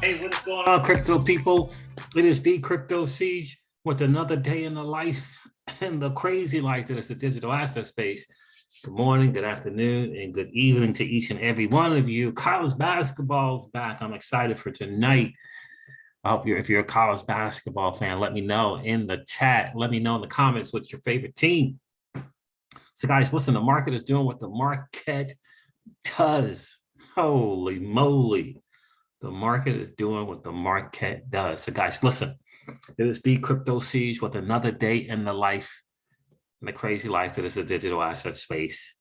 Hey, what's going on, crypto people? It is the Crypto Siege with another day in the life and the crazy life that is the digital asset space. Good morning, good afternoon, and good evening to each and every one of you. College basketball is back. I'm excited for tonight. I hope if you're a college basketball fan, let me know in the chat. Let me know in the comments what's your favorite team. So guys, listen, the market is doing what the market does. Holy moly. The market is doing what the market does. So guys, listen, it is the Crypto Siege with another day in the life and the crazy life that is the digital asset space.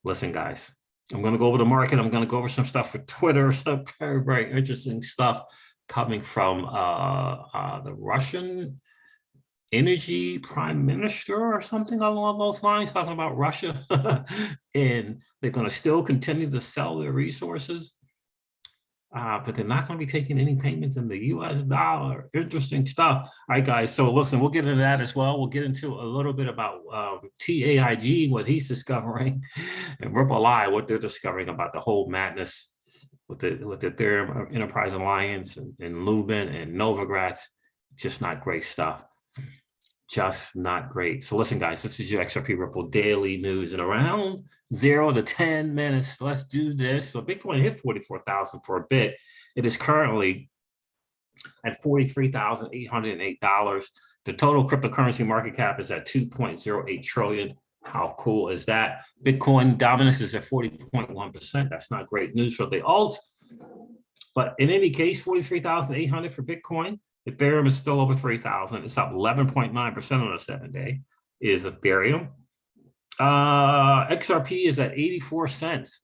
Listen, guys, I'm going to go over the market. I'm going to go over some stuff with Twitter, some very, very interesting stuff coming from the Russian energy prime minister or something along those lines, talking about Russia. And they're going to still continue to sell their resources. But they're not going to be taking any payments in the US dollar. Interesting stuff. All right, guys. So listen, we'll get into that as well. We'll get into a little bit about TAIG, what he's discovering, and RippleXRP, what they're discovering about the whole madness with the Ethereum Enterprise Alliance and Lubin and Novogratz. Just not great stuff. Just not great. So listen, guys, this is your XRP Ripple daily news in around 0 to 10 minutes. Let's do this. So Bitcoin hit 44,000 for a bit. It is currently at $43,808. The total cryptocurrency market cap is at 2.08 trillion. How cool is that? Bitcoin dominance is at 40.1%. That's not great news for the alt. But in any case, 43,800 for Bitcoin. Ethereum is still over 3,000. It's up 11.9% on a 7-day. Is Ethereum. XRP is at 84 cents.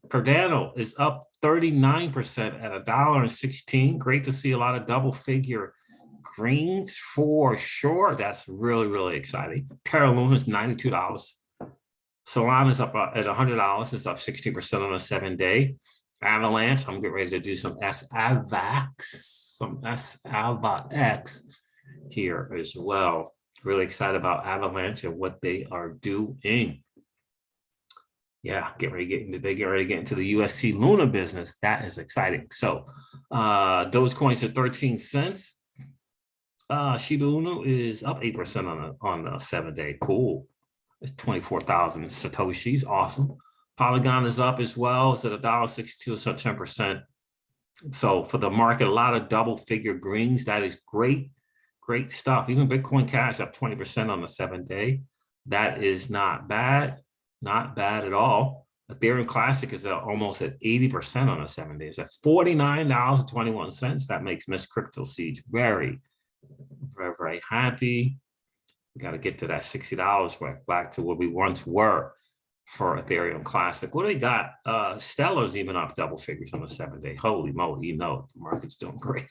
Cardano is up 39% at $1.16. Great to see a lot of double-figure greens for sure. That's really, really exciting. Terra Luna is $92. Solana is up at $100. It's up 60% on a 7-day. Avalanche, I'm getting ready to do some SAVAX here as well. Really excited about Avalanche and what they are doing. Yeah, they get ready to get into the USC Luna business. That is exciting. So Dogecoin's at 13 cents. Shiba Inu is up 8% on the 7-day. Cool. It's 24,000 Satoshis. Awesome. Polygon is up as well. It's at $1.62, it's up 10%. So for the market, a lot of double-figure greens. That is great, great stuff. Even Bitcoin Cash up 20% on the 7-day. That is not bad, not bad at all. Ethereum Classic is almost at 80% on the 7-day. It's at $49.21. That makes Miss Crypto Siege very, very, very happy. We got to get to that $60 back to where we once were for Ethereum Classic. What do we got? Stellar's even up double figures on the 7-day. Holy moly, you know the market's doing great.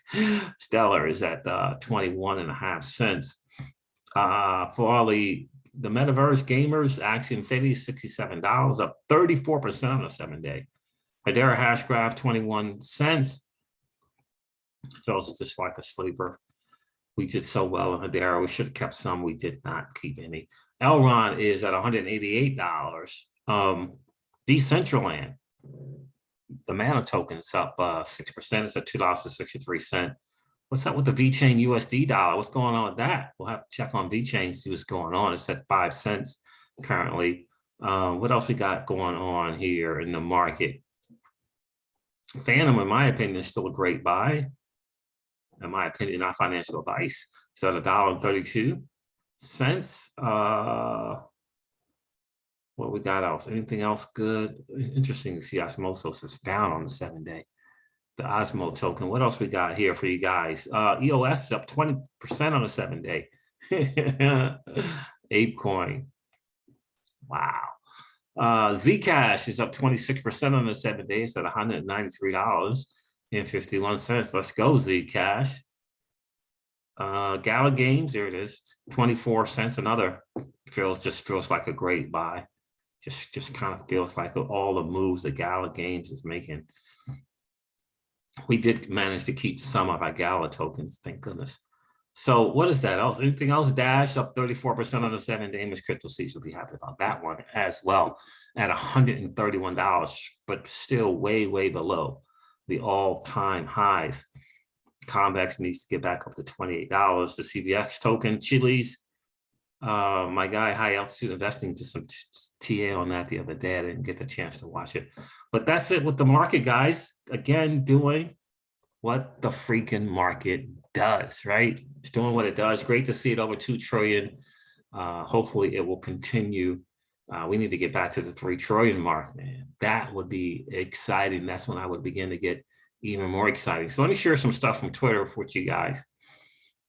Stellar is at 21.5 cents. For all the metaverse gamers, Axie Infinity is $67, up 34% on the 7-day. Hedera Hashgraph, 21 cents. Feels just like a sleeper. We did so well in Hedera. We should have kept some. We did not keep any. Elron is at $188. Decentraland, the Mana token is up 6%. It's at $2.63. What's up with the VeChain USD dollar? What's going on with that? We'll have to check on VeChain, see what's going on. It's at 5 cents currently. What else we got going on here in the market? Phantom, in my opinion, is still a great buy. In my opinion, not financial advice. It's at $1.32. What we got else? Anything else good? Interesting to see Osmosis is down on the 7-day. The Osmo token. What else we got here for you guys? EOS is up 20% on the 7-day. ApeCoin. Wow. Zcash is up 26% on the 7-day. It's at $193.51. Let's go, Zcash. Gala Games, there it is, 24 cents. Another feels like a great buy. Just kind of feels like all the moves that Gala Games is making. We did manage to keep some of our Gala tokens, thank goodness. So what is that else? Anything else? Dash up 34% on the 7-day. Miss Crypto Siege will be happy about that one as well at $131, but still way, way below the all-time highs. Convex needs to get back up to $28. The CVX token, Chili's. My guy, High Altitude Investing, did some TA on that the other day. I didn't get the chance to watch it. But that's it with the market, guys. Again, doing what the freaking market does, right? It's doing what it does. Great to see it over 2 trillion. Hopefully it will continue. We need to get back to the 3 trillion mark, man. That would be exciting. That's when I would begin to get even more exciting. So let me share some stuff from Twitter with you guys.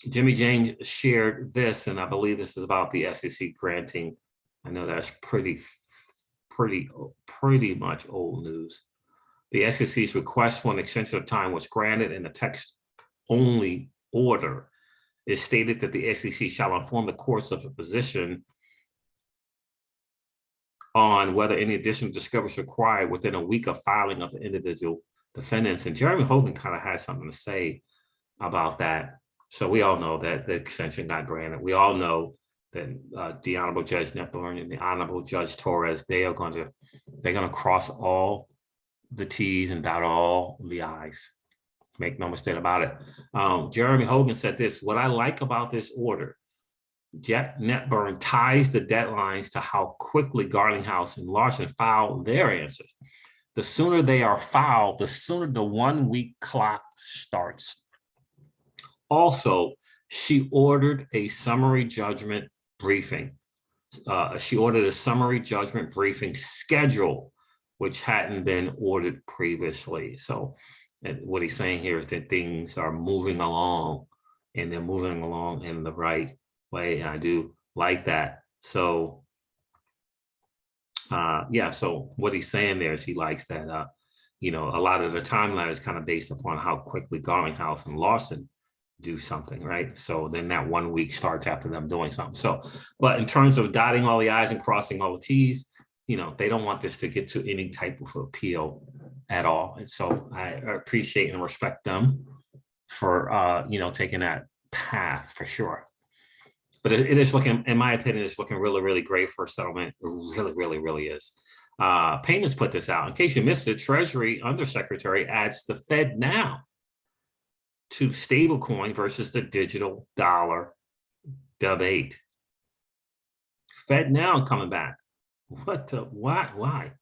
Jimmy James shared this, and I believe this is about the SEC granting. I know that's pretty much old news. The SEC's request for an extension of time was granted in a text-only order. It stated that the SEC shall inform the courts of a position on whether any additional discovery is required within a week of filing of the individual defendants. And Jeremy Hogan kind of had something to say about that. So we all know that the extension got granted. We all know that the Honorable Judge Netburn and the Honorable Judge Torres, they're going to cross all the T's and dot all the I's. Make no mistake about it. Jeremy Hogan said this: what I like about this order, Netburn ties the deadlines to how quickly Garlinghouse and Larson file their answers. The sooner they are filed, the sooner the 1 week clock starts. Also, she ordered a summary judgment briefing. She ordered a summary judgment briefing schedule, which hadn't been ordered previously. So what he's saying here is that things are moving along, and they're moving along in the right way. And I do like that. So yeah, so what he's saying there is he likes that, a lot of the timeline is kind of based upon how quickly Garlinghouse and Larson do something, right? So then that 1 week starts after them doing something. So, but in terms of dotting all the I's and crossing all the T's, they don't want this to get to any type of appeal at all. And so I appreciate and respect them for, taking that path for sure. But it is looking, in my opinion, it's looking really, really great for a settlement. It really, really, really is. Payments put this out. In case you missed it, Treasury Undersecretary adds the FedNow to stablecoin versus the digital dollar debate. FedNow coming back. Why?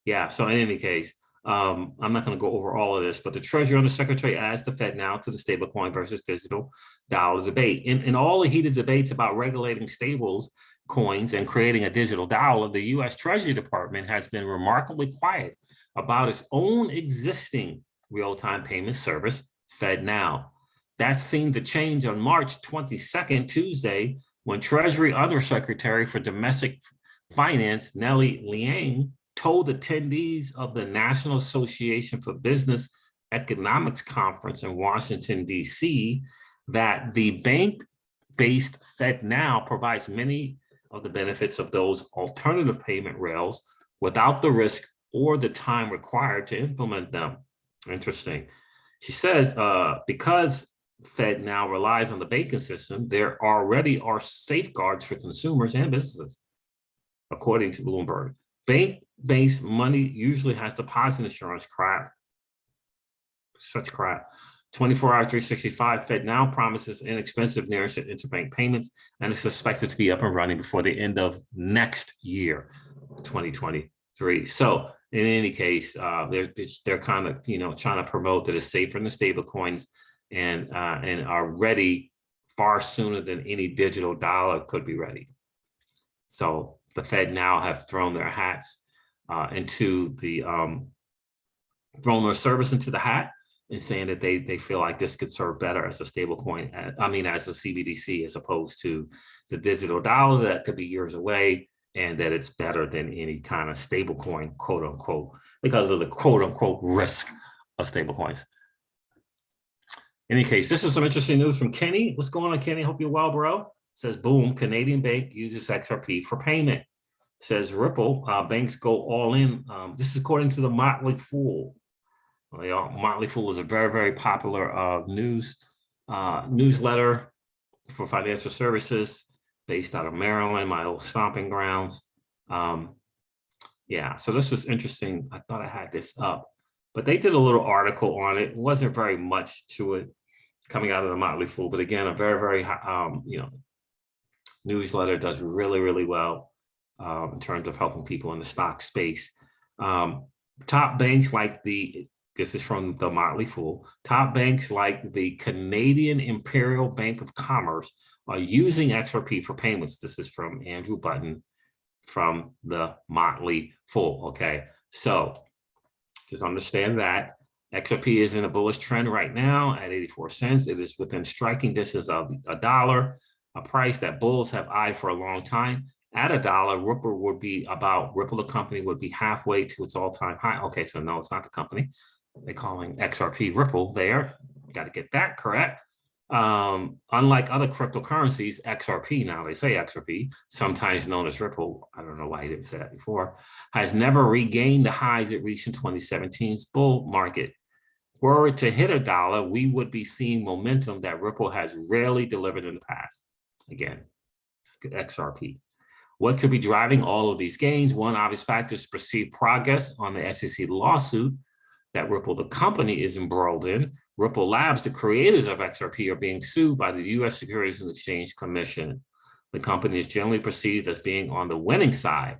Yeah, so in any case, I'm not going to go over all of this, but the Treasury Undersecretary adds the FedNow to the stablecoin versus digital dollar debate. In all the heated debates about regulating stables coins and creating a digital dollar, the U.S. Treasury Department has been remarkably quiet about its own existing real-time payment service, FedNow. That seemed to change on March 22nd, Tuesday, when Treasury Undersecretary for Domestic Finance, Nellie Liang, told attendees of the National Association for Business Economics Conference in Washington, D.C., that the bank-based FedNow provides many of the benefits of those alternative payment rails without the risk or the time required to implement them. Interesting. She says, because FedNow relies on the banking system, there already are safeguards for consumers and businesses, according to Bloomberg. Bank-based money usually has deposit insurance. Such crap. 24 hours, 365, FedNow promises inexpensive near interbank payments, and is expected to be up and running before the end of next year, 2023. So in any case, they're kind of trying to promote that it's safer than the stable coins, and are ready far sooner than any digital dollar could be ready. So the FedNow have thrown their hats into the thrown their service into the hat, and saying that they feel like this could serve better as a stable coin, as a CBDC, as opposed to the digital dollar that could be years away, and that it's better than any kind of stable coin, quote unquote, because of the quote unquote risk of stable coins. In any case, this is some interesting news from Kenny. What's going on, Kenny? Hope you're well, bro. Says, boom, Canadian bank uses XRP for payment. Says Ripple, banks go all in. This is according to the Motley Fool. Motley Fool is a very, very popular newsletter for financial services based out of Maryland, my old stomping grounds. Yeah, so this was interesting. I thought I had this up, but they did a little article on it. It wasn't very much to it. coming out of the Motley Fool. But again, a very, very, newsletter, does really, really well in terms of helping people in the stock space. Top banks like this is from the Motley Fool, top banks like the Canadian Imperial Bank of Commerce are using XRP for payments. This is from Andrew Button from the Motley Fool, okay? So just understand that XRP is in a bullish trend right now at 84 cents. It is within striking distance of $1, a price that bulls have eyed for a long time. At $1, Ripple, the company, would be halfway to its all-time high. Okay, so no, it's not the company. They're calling XRP Ripple there. Got to get that correct. Unlike other cryptocurrencies, XRP, now they say XRP, sometimes known as Ripple, I don't know why he didn't say that before, has never regained the highs it reached in 2017's bull market. Were it to hit $1, we would be seeing momentum that Ripple has rarely delivered in the past. Again, XRP. What could be driving all of these gains? One obvious factor is perceived progress on the SEC lawsuit that Ripple, the company, is embroiled in. Ripple Labs, the creators of XRP, are being sued by the U.S. Securities and Exchange Commission. The company is generally perceived as being on the winning side,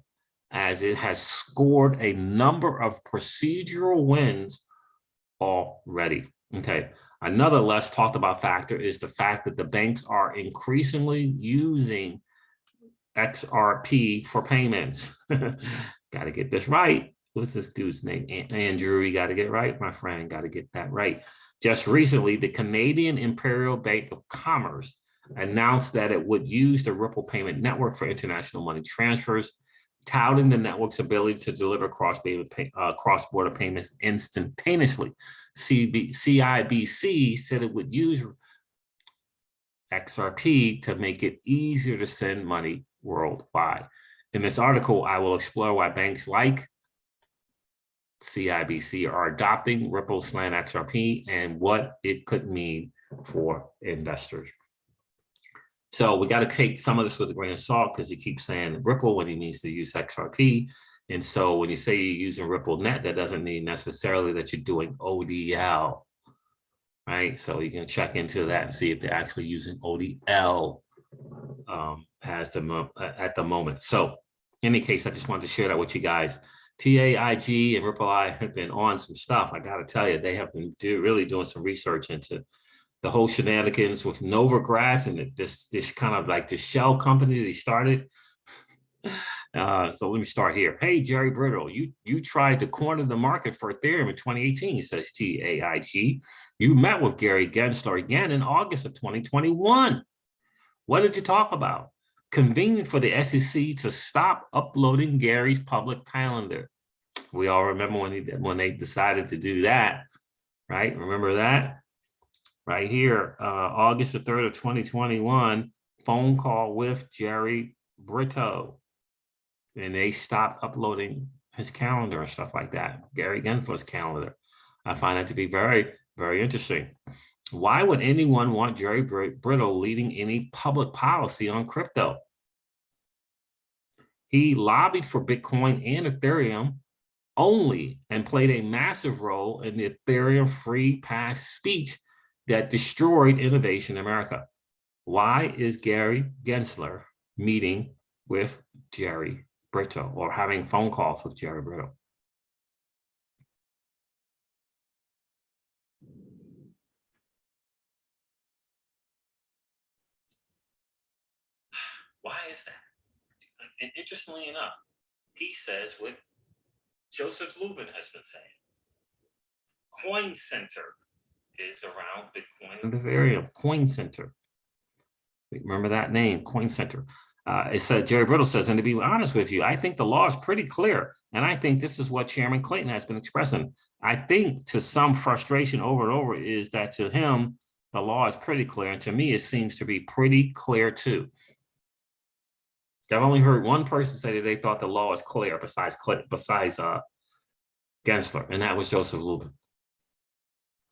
as it has scored a number of procedural wins already. Okay. Another less talked about factor is the fact that the banks are increasingly using XRP for payments. Got to get this right. What's this dude's name? Andrew, you got to get it right, my friend. Got to get that right. Just recently, the Canadian Imperial Bank of Commerce announced that it would use the Ripple payment network for international money transfers, touting the network's ability to deliver cross-border payments instantaneously. CIBC said it would use XRP to make it easier to send money worldwide. In this article, I will explore why banks like CIBC are adopting Ripple's slant XRP and what it could mean for investors. So we got to take some of this with a grain of salt because he keeps saying Ripple when he means to use XRP. And so when you say you're using Ripple Net, that doesn't mean necessarily that you're doing ODL, right? So you can check into that and see if they're actually using ODL at the moment. So in any case, I just wanted to share that with you guys. TAIG and Ripple have been on some stuff. I got to tell you, they have been really doing some research into the whole shenanigans with Novogratz and this kind of like the shell company that he started. So let me start here. Hey, Jerry Brito, you tried to corner the market for Ethereum in 2018, says TAIG. You met with Gary Gensler again in August of 2021. What did you talk about? Convenient for the SEC to stop uploading Gary's public calendar. We all remember when they decided to do that, right? Remember that? Right here, August the 3rd of 2021, phone call with Jerry Brito. And they stopped uploading his calendar and stuff like that, Gary Gensler's calendar. I find that to be very, very interesting. Why would anyone want Jerry Brito leading any public policy on crypto? He lobbied for Bitcoin and Ethereum only and played a massive role in the Ethereum free pass speech that destroyed innovation in America. Why is Gary Gensler meeting with Jerry Brito or having phone calls with Jerry Brito? Why is that? And interestingly enough, he says what Joseph Lubin has been saying. Coin Center is around Bitcoin and Ethereum. Coin Center. Remember that name, Coin Center. It said, Jerry Brito says, and to be honest with you, I think the law is pretty clear. And I think this is what Chairman Clayton has been expressing. I think to some frustration over and over is that to him, the law is pretty clear. And to me, it seems to be pretty clear too. I've only heard one person say that they thought the law is clear besides Gensler, and that was Joseph Lubin.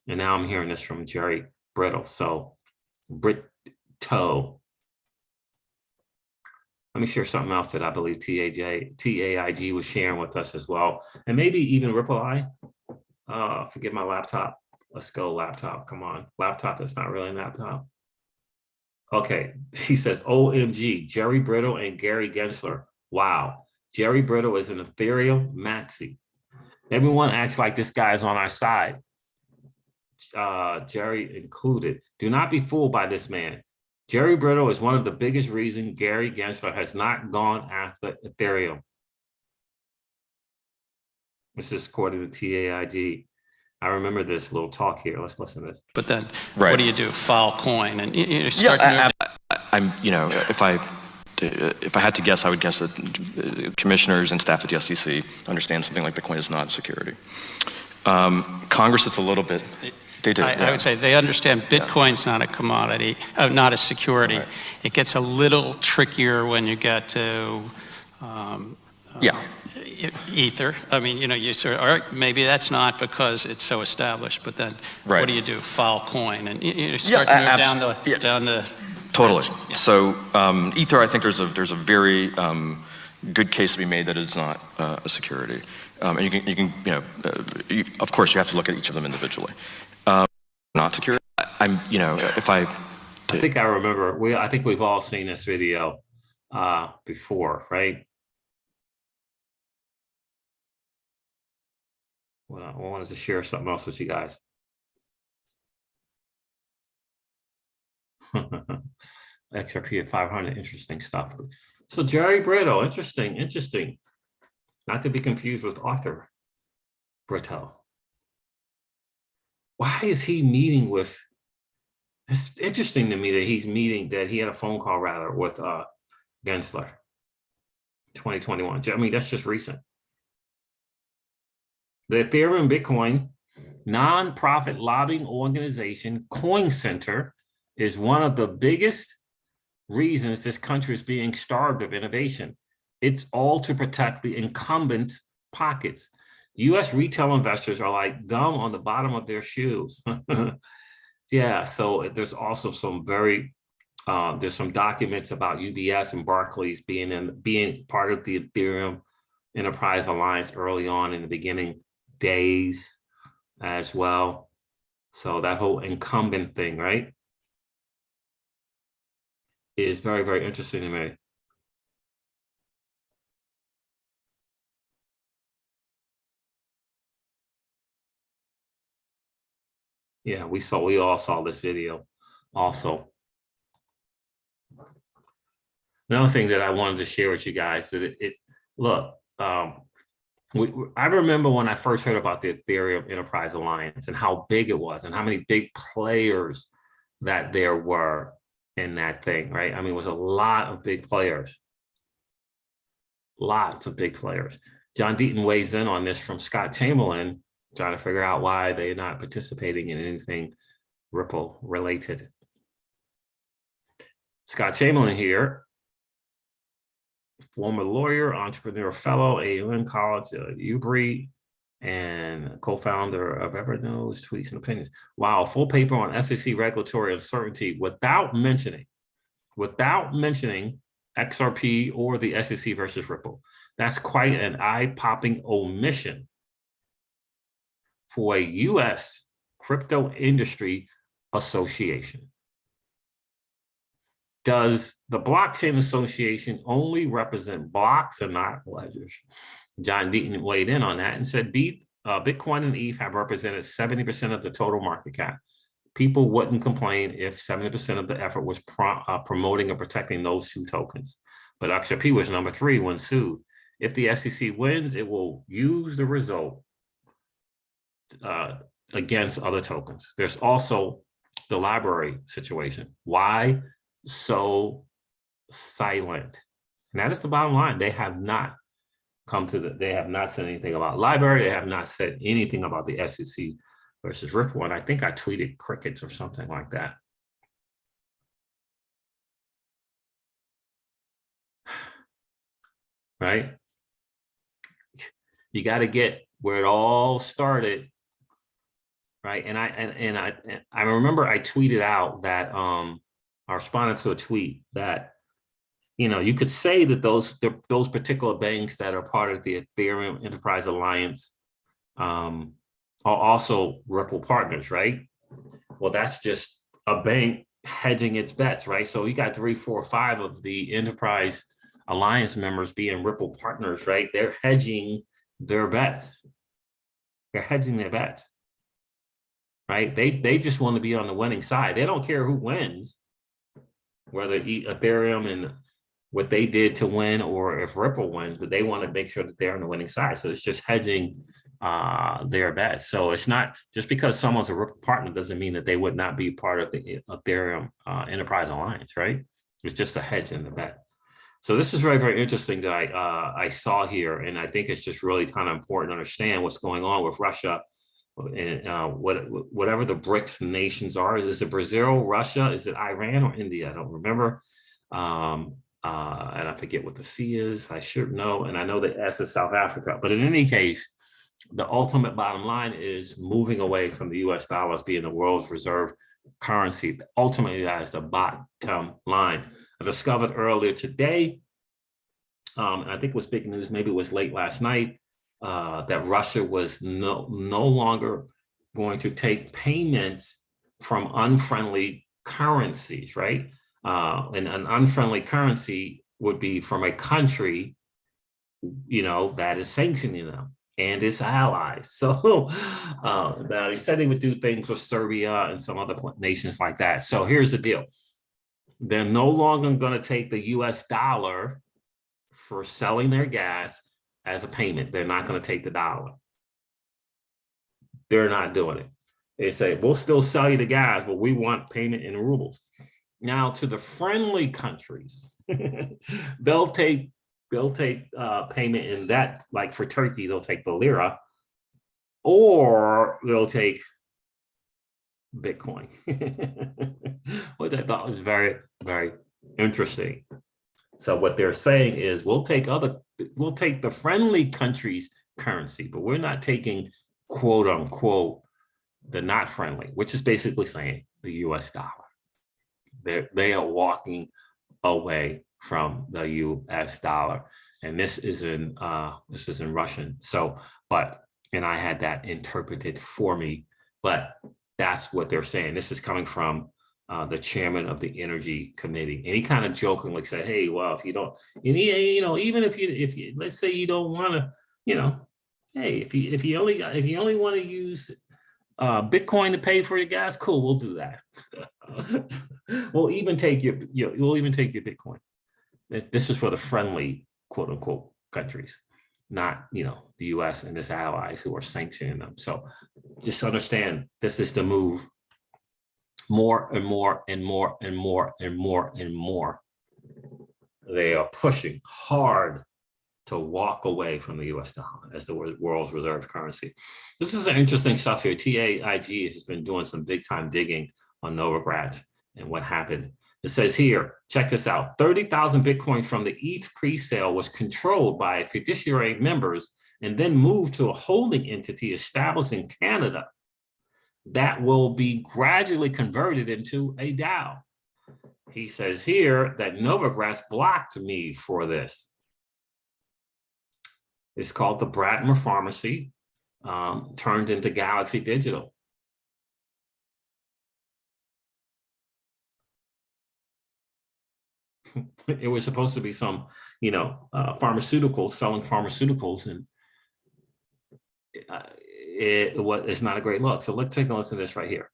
And now I'm hearing this from Jerry Brito. So Brito. Let me share something else that I believe TAIG was sharing with us as well. And maybe even Ripple forget my laptop. Let's go laptop. Come on. Laptop is not really a laptop. Okay. He says, OMG, Jerry Brito and Gary Gensler. Wow. Jerry Brito is an Ethereum maxi. Everyone acts like this guy is on our side. Jerry included. Do not be fooled by this man. Jerry Brito is one of the biggest reasons Gary Gensler has not gone after Ethereum. This is according to TAIG. I remember this little talk here. Let's listen to this. But then, what do you do? File coin, and you start. I'm, you know, if I had to guess, I would guess that commissioners and staff at the SEC understand something like Bitcoin is not a security. Congress is a little bit. They do. I would say they understand Bitcoin's not a commodity, not a security. Right. It gets a little trickier when you get to. Ether. I mean, you know, you sort of, all right, maybe that's not because it's so established, but then what do you do? File coin, and you start to move down the totally. Yeah. So Ether, I think there's a very good case to be made that it's not a security, and you can of course you have to look at each of them individually. Not security. I'm, you know, if I think I remember. I think we've all seen this video before, right? Well, I wanted to share something else with you guys. XRP at 500, interesting stuff. So Jerry Brito, interesting. Not to be confused with Arthur Brito. Why is he meeting with, it's interesting to me that he had a phone call rather with Gensler, 2021. I mean, that's just recent. The Ethereum Bitcoin nonprofit lobbying organization, Coin Center, is one of the biggest reasons this country is being starved of innovation. It's all to protect the incumbent pockets. U.S. retail investors are like gum on the bottom of their shoes. Yeah, so there's also some there's some documents about UBS and Barclays being part of the Ethereum Enterprise Alliance early on in the beginning days as well. So that whole incumbent thing, right, is very, very interesting to me. Yeah, we all saw this video also. Another thing that I wanted to share with you guys is look, I remember when I first heard about the Ethereum Enterprise Alliance and how big it was and how many big players that there were in that thing, right? I mean, it was a lot of big players. Lots of big players. John Deaton weighs in on this from Scott Chamberlain, trying to figure out why they're not participating in anything Ripple related. Scott Chamberlain here, former lawyer, entrepreneur fellow, AUN College, UBRI, and co-founder of Evernote, Tweets and Opinions. Wow, full paper on SEC regulatory uncertainty without mentioning XRP or the SEC versus Ripple. That's quite an eye-popping omission for a U.S. crypto industry association. Does the Blockchain Association only represent blocks and not ledgers? John Deaton weighed in on that and said Bitcoin and ETH have represented 70% of the total market cap. People wouldn't complain if 70% of the effort was promoting or protecting those two tokens. But XRP was number 3 when sued. If the SEC wins, it will use the result against other tokens. There's also the library situation. Why so silent? And that is the bottom line. They have not they have not said anything about library. They have not said anything about the SEC versus Ripple. And I think I tweeted crickets or something like that. Right? You got to get where it all started. Right. And I remember I tweeted out that I responded to a tweet that, you know, you could say that those particular banks that are part of the Ethereum Enterprise Alliance are also Ripple partners, right? Well, that's just a bank hedging its bets, right? So you got 3, 4, 5 of the enterprise alliance members being Ripple partners, right? They're hedging their bets. They're hedging their bets, right? They just want to be on the winning side. They don't care who wins, whether Ethereum and what they did to win or if Ripple wins, but they want to make sure that they're on the winning side. So it's just hedging their bets. So it's not just because someone's a Ripple partner doesn't mean that they would not be part of the Ethereum Enterprise Alliance, right? It's just a hedge in the bet. So this is very, very interesting that I saw here, and I think it's just really kind of important to understand what's going on with Russia and whatever the BRICS nations are. Is it Brazil, Russia? Is it Iran or India? I don't remember. And I forget what the C is. I should know, and I know the S is South Africa. But in any case, the ultimate bottom line is moving away from the U.S. dollar as being the world's reserve currency. Ultimately, that is the bottom line. I discovered earlier today, and I think it was big news, maybe it was late last night, that Russia was no longer going to take payments from unfriendly currencies, right? And an unfriendly currency would be from a country, that is sanctioning them and its allies. So now he said he would do things with Serbia and some other nations like that. So here's the deal. They're no longer going to take the US dollar for selling their gas as a payment. They're not going to take the dollar. They're not doing it. They say, we'll still sell you the gas, but we want payment in rubles. Now, to the friendly countries, they'll take payment in that, like for Turkey, they'll take the lira, or they'll take Bitcoin. Which I thought was very, very interesting. So what they're saying is we'll take the friendly countries' currency, but we're not taking quote unquote the not friendly, which is basically saying the US dollar. They are walking away from the US dollar. And this is in Russian. So, and I had that interpreted for me, but that's what they're saying. This is coming from the chairman of the Energy Committee. And he kind of jokingly said, hey, well, if you don't, even if you, let's say you don't want to, hey, if you only want to use Bitcoin to pay for your gas, cool, we'll do that. We'll even take your Bitcoin. This is for the friendly, quote unquote, countries, not, the US and its allies who are sanctioning them. So just understand this is the move. More and more and more and more and more and more. They are pushing hard to walk away from the US dollar as the world's reserve currency. This is an interesting stuff here. TAIG has been doing some big time digging on Novogratz and what happened. It says here, check this out, 30,000 Bitcoin from the ETH presale was controlled by fiduciary members and then moved to a holding entity established in Canada that will be gradually converted into a DAO. He says here that Novogratz blocked me for this. It's called the Bratmer Pharmacy, turned into Galaxy Digital. It was supposed to be some, pharmaceuticals, selling pharmaceuticals, and it's not a great look. So let's take a listen to this right here.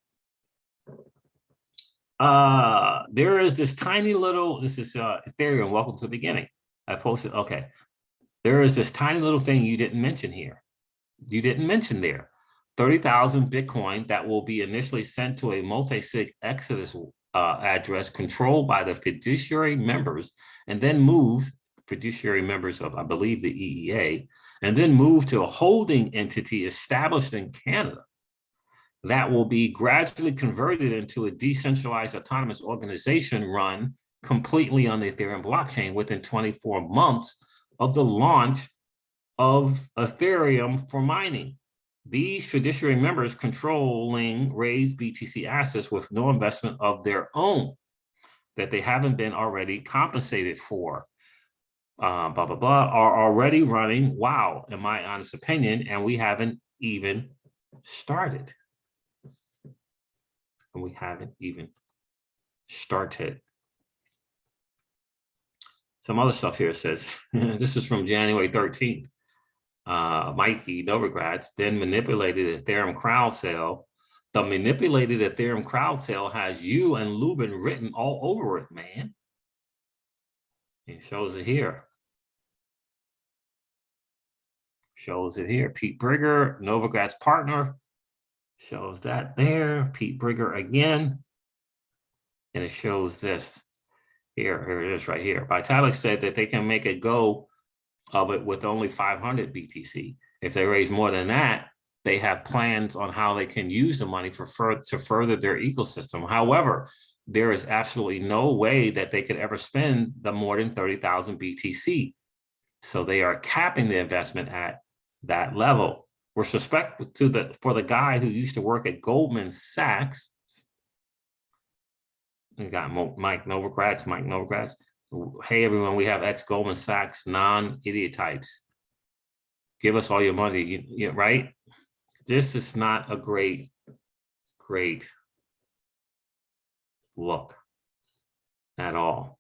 There is this tiny little, this is Ethereum, welcome to the beginning. I posted, okay. There is this tiny little thing you didn't mention here. You didn't mention there. 30,000 Bitcoin that will be initially sent to a multi-sig Exodus address controlled by the fiduciary members and then moved, fiduciary members of, I believe, the EEA, and then moved to a holding entity established in Canada that will be gradually converted into a decentralized autonomous organization run completely on the Ethereum blockchain within 24 months of the launch of Ethereum for mining. These fiduciary members controlling raised BTC assets with no investment of their own that they haven't been already compensated for, are already running, wow, in my honest opinion, and we haven't even started. And we haven't even started. Some other stuff here says, this is from January 13th. Mikey Novogratz then manipulated Ethereum crowd sale. The manipulated Ethereum crowd sale has you and Lubin written all over it, man. It shows it here. Shows it here. Pete Brigger, Novogratz partner. Shows that there. Pete Brigger again. And it shows this. Here it is right here. Vitalik said that they can make a go of it with only 500 BTC. If they raise more than that, they have plans on how they can use the money to further their ecosystem. However, there is absolutely no way that they could ever spend the more than 30,000 BTC. So they are capping the investment at that level. With respect to for the guy who used to work at Goldman Sachs, we got Mike Novogratz. Hey, everyone, we have ex-Goldman Sachs non-idiot types. Give us all your money, right? This is not a great look at all.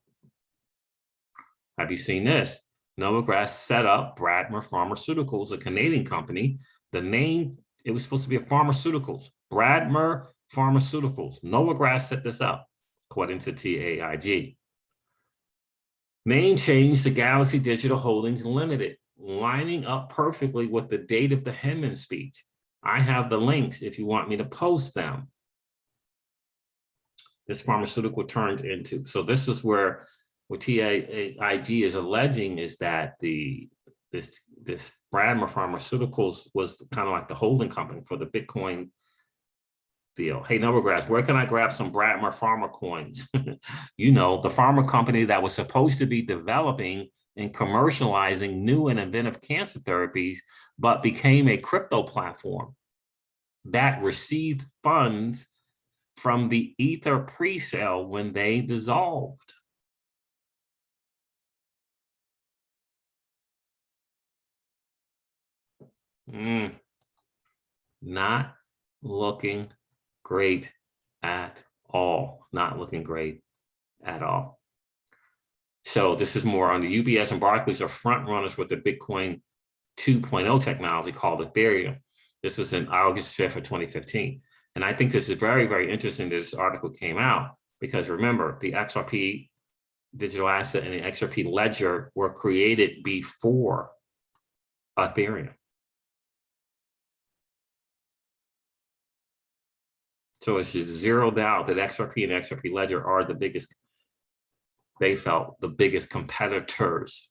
Have you seen this? Novogratz set up Bradmer Pharmaceuticals, a Canadian company. The name, it was supposed to be a pharmaceuticals. Bradmer Pharmaceuticals. Novogratz set this up, according to TAIG. Name change to Galaxy Digital Holdings Limited, lining up perfectly with the date of the Hinman speech. I have the links if you want me to post them. This pharmaceutical turned into, so this is where what TAIG is alleging is that this Bradmer Pharmaceuticals was kind of like the holding company for the Bitcoin deal. Hey, Novogratz, where can I grab some Bradmer Pharma coins? You know, the pharma company that was supposed to be developing and commercializing new and inventive cancer therapies, but became a crypto platform that received funds from the Ether pre-sale when they dissolved. Not looking great at all. Not looking great at all. So this is more on the UBS and Barclays are front runners with the Bitcoin 2.0 technology called Ethereum. This was in August 5th of 2015. And I think this is very, very interesting that this article came out because remember, the XRP digital asset and the XRP ledger were created before Ethereum. So it's just zero doubt that XRP and XRP ledger are the biggest, they felt the biggest competitors.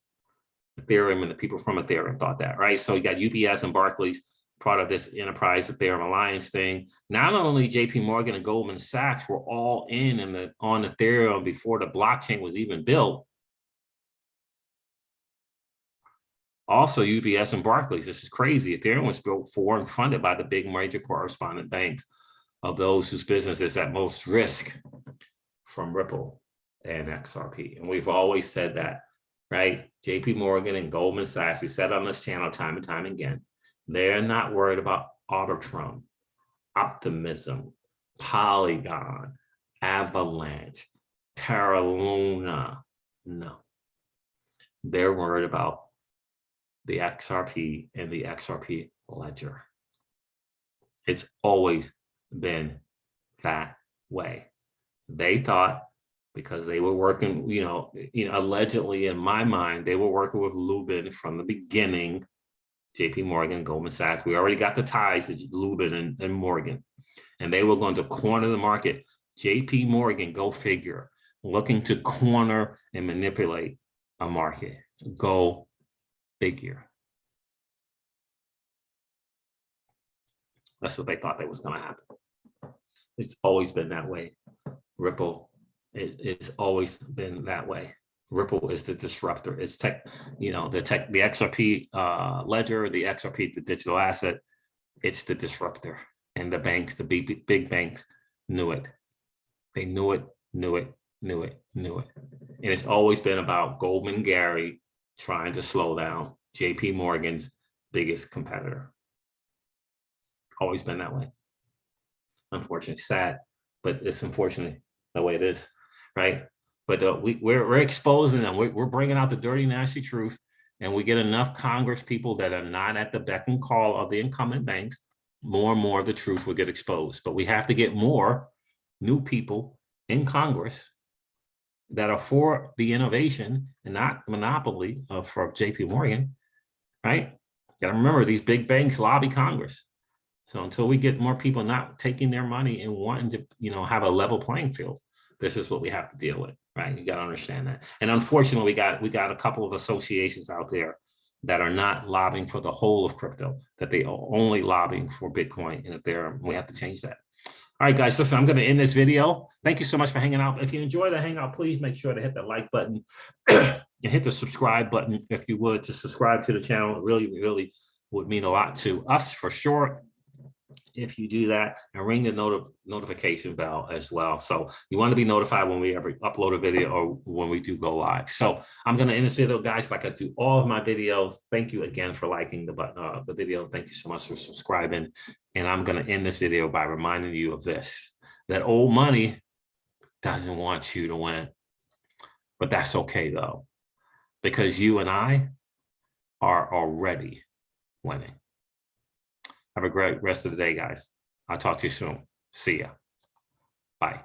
Ethereum and the people from Ethereum thought that, right? So you got UBS and Barclays, part of this enterprise Ethereum alliance thing. Not only JP Morgan and Goldman Sachs were all on Ethereum before the blockchain was even built. Also UBS and Barclays, this is crazy. Ethereum was built for and funded by the big major correspondent banks of those whose business is at most risk from Ripple and XRP. And we've always said that, right? JP Morgan and Goldman Sachs, we said on this channel time and time again, they're not worried about Arbitrum, Optimism, Polygon, Avalanche, Terra Luna. No, they're worried about the XRP and the XRP ledger. It's always been that way. They thought because they were working, allegedly in my mind, they were working with Lubin from the beginning, JP Morgan, Goldman Sachs. We already got the ties to Lubin and Morgan, and they were going to corner the market. JP Morgan, go figure, looking to corner and manipulate a market. Go figure. That's what they thought that was going to happen. It's always been that way. Ripple, it's always been that way. Ripple is the disruptor. It's tech, the XRP ledger, the XRP, the digital asset. It's the disruptor, and the banks, the big banks, knew it. They knew it. And it's always been about Goldman Gary trying to slow down JP Morgan's biggest competitor. Always been that way. Unfortunately, sad, but it's unfortunately the way it is, right? But we're exposing them. We're bringing out the dirty, nasty truth, and we get enough Congress people that are not at the beck and call of the incumbent banks. More and more of the truth will get exposed. But we have to get more new people in Congress that are for the innovation and not monopoly for JP Morgan, right? Got to remember, these big banks lobby Congress. So until we get more people not taking their money and wanting to, you know, have a level playing field, this is what we have to deal with, right? You got to understand that. And unfortunately, we got a couple of associations out there that are not lobbying for the whole of crypto, that they are only lobbying for Bitcoin and Ethereum. We have to change that. All right, guys, listen, I'm going to end this video. Thank you so much for hanging out. If you enjoy the hangout, please make sure to hit the like button and hit the subscribe button, if you would, to subscribe to the channel. It really, really would mean a lot to us for sure if you do that, and ring the notification bell as well. So you want to be notified when we ever upload a video or when we do go live. So I'm going to end this video, guys, like I do all of my videos. Thank you again for liking the video. Thank you so much for subscribing. And I'm going to end this video by reminding you of this, that old money doesn't want you to win, but that's okay though, because you and I are already winning. Have a great rest of the day, guys. I'll talk to you soon. See ya. Bye.